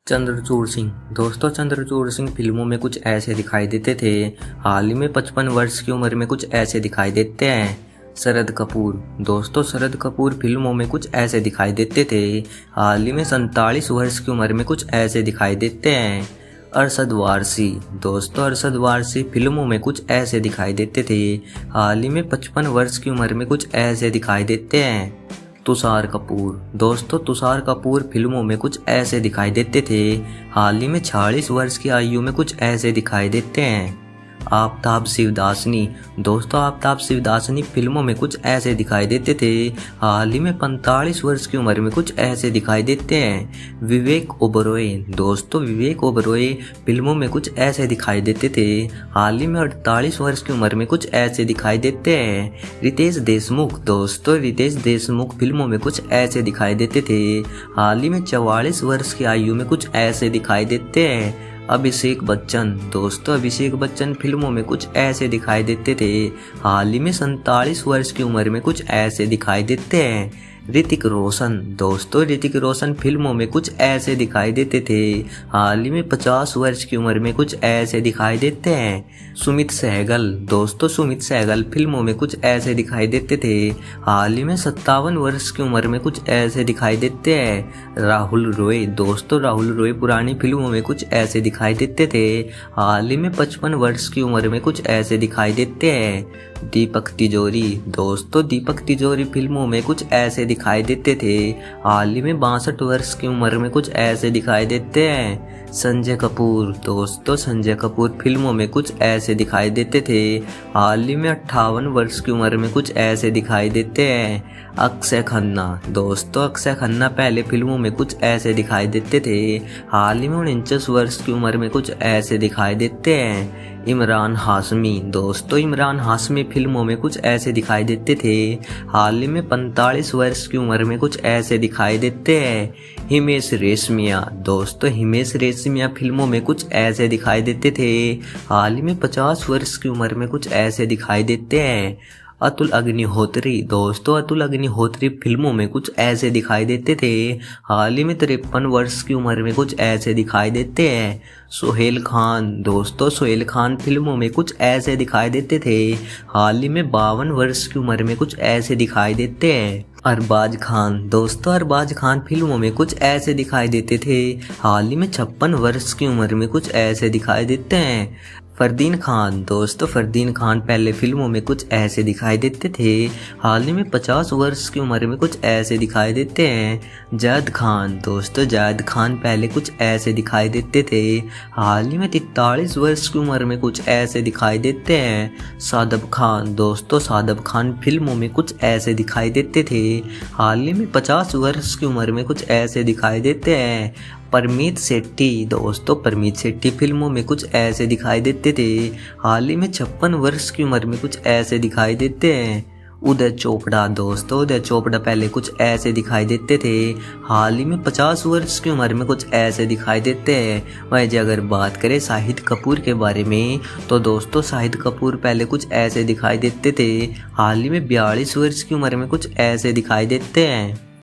चंद्रचूड़ सिंह। दोस्तों, चंद्रचूड़ सिंह फिल्मों में कुछ ऐसे दिखाई देते थे। हाल ही में 55 वर्ष की उम्र में कुछ ऐसे दिखाई देते हैं। शरद कपूर। दोस्तों, शरद कपूर फिल्मों में कुछ ऐसे दिखाई देते थे। हाल ही में 47 वर्ष की उम्र में कुछ ऐसे दिखाई देते हैं। अरशद वारसी। दोस्तों, अरशद वारसी फिल्मों में कुछ ऐसे दिखाई देते थे। हाल ही में 55 वर्ष की उम्र में कुछ ऐसे दिखाई देते हैं। तुषार कपूर। दोस्तों, तुषार कपूर फिल्मों में कुछ ऐसे दिखाई देते थे। हाल ही में 46 वर्ष की आयु में कुछ ऐसे दिखाई देते हैं। आफताब शिवदासनी। दोस्तों, आफताब शिवदासनी फिल्मों में कुछ ऐसे दिखाई देते थे। हाल ही में 45 वर्ष की उम्र में कुछ ऐसे दिखाई देते हैं। विवेक ओबरॉय। दोस्तों, विवेक ओबरॉय फिल्मों में कुछ ऐसे दिखाई देते थे। हाल ही में 48 वर्ष की उम्र में कुछ ऐसे दिखाई देते हैं। रितेश देशमुख। दोस्तों, रितेश देशमुख फिल्मों में कुछ ऐसे दिखाई देते थे। हाल ही में 44 वर्ष की आयु में कुछ ऐसे दिखाई देते हैं। अभिषेक बच्चन। दोस्तों, अभिषेक बच्चन फिल्मों में कुछ ऐसे दिखाई देते थे। हाल ही में 47 वर्ष की उम्र में कुछ ऐसे दिखाई देते हैं। ऋतिक रोशन। दोस्तों, ऋतिक रोशन फिल्मों में कुछ ऐसे दिखाई देते थे। हाल ही में 50 वर्ष की उम्र में कुछ ऐसे दिखाई देते हैं। सुमित सहगल। दोस्तों, सुमित सहगल फिल्मों में कुछ ऐसे दिखाई देते थे। हाल ही में 57 वर्ष की उम्र में कुछ ऐसे दिखाई देते हैं। राहुल रॉय। दोस्तों, राहुल रॉय पुरानी फिल्मों में कुछ ऐसे दिखाई देते थे। हाल ही में 55 वर्ष की उम्र में कुछ ऐसे दिखाई देते हैं। दीपक तिजोरी। दोस्तों, दीपक तिजोरी फिल्मों में कुछ ऐसे दिखाई देते थे। हाल ही में 62 वर्ष की उम्र में कुछ ऐसे दिखाई देते हैं। संजय कपूर। दोस्तों, संजय कपूर फिल्मों में कुछ ऐसे दिखाई देते थे। हाल ही में 58 वर्ष की उम्र में कुछ ऐसे दिखाई देते हैं। अक्षय खन्ना। दोस्तों, अक्षय खन्ना पहले फिल्मों में कुछ ऐसे दिखाई देते थे। हाल ही में 49 वर्ष की उम्र में कुछ ऐसे दिखाई देते हैं। इमरान हाशमी। दोस्तों, इमरान हाशमी फिल्मों में कुछ ऐसे दिखाई देते थे। हाल ही में 45 वर्ष की उम्र में कुछ ऐसे दिखाई देते हैं। हिमेश रेशमिया। दोस्तों, हिमेश रेशमिया फिल्मों में कुछ ऐसे दिखाई देते थे। हाल ही में 50 वर्ष की उम्र में कुछ ऐसे दिखाई देते हैं। अतुल अग्निहोत्री। दोस्तों, अतुल अग्निहोत्री फिल्मों में कुछ ऐसे दिखाई देते थे। हाल ही में 53 वर्ष की उम्र में कुछ ऐसे दिखाई देते हैं। सोहेल खान। दोस्तों, सोहेल खान फिल्मों में कुछ ऐसे दिखाई देते थे। हाल ही में 52 वर्ष की उम्र में कुछ ऐसे दिखाई देते हैं। अरबाज खान। दोस्तों, अरबाज खान फिल्मों में कुछ ऐसे दिखाई देते थे। हाल ही में 56 वर्ष की उम्र में कुछ ऐसे दिखाई देते हैं। फरदीन खान। दोस्तों, फरदीन खान पहले फिल्मों में कुछ ऐसे दिखाई देते थे। हाल ही में 50 वर्ष की उम्र में कुछ ऐसे दिखाई देते हैं। जायद खान। दोस्तों, जायद खान पहले कुछ ऐसे दिखाई देते थे। हाल ही में 43 वर्ष की उम्र में कुछ ऐसे दिखाई देते हैं। सादब खान। दोस्तों, सादब खान फिल्मों में कुछ ऐसे दिखाई देते थे। हाल ही में 50 वर्ष की उम्र में कुछ ऐसे दिखाई देते हैं। परमीत शेट्टी। दोस्तों, परमीत शेट्टी फिल्मों में कुछ ऐसे दिखाई देते थे। हाल ही में 56 वर्ष की उम्र में कुछ ऐसे दिखाई देते हैं। उदय चोपड़ा। दोस्तों, उदय चोपड़ा पहले कुछ ऐसे दिखाई देते थे। हाल ही में 50 वर्ष की उम्र में कुछ ऐसे दिखाई देते हैं। वैसे अगर बात करें शाहिद कपूर के बारे में, तो दोस्तों, शाहिद कपूर पहले कुछ ऐसे दिखाई देते थे। हाल ही में 42 वर्ष की उम्र में कुछ ऐसे दिखाई देते हैं।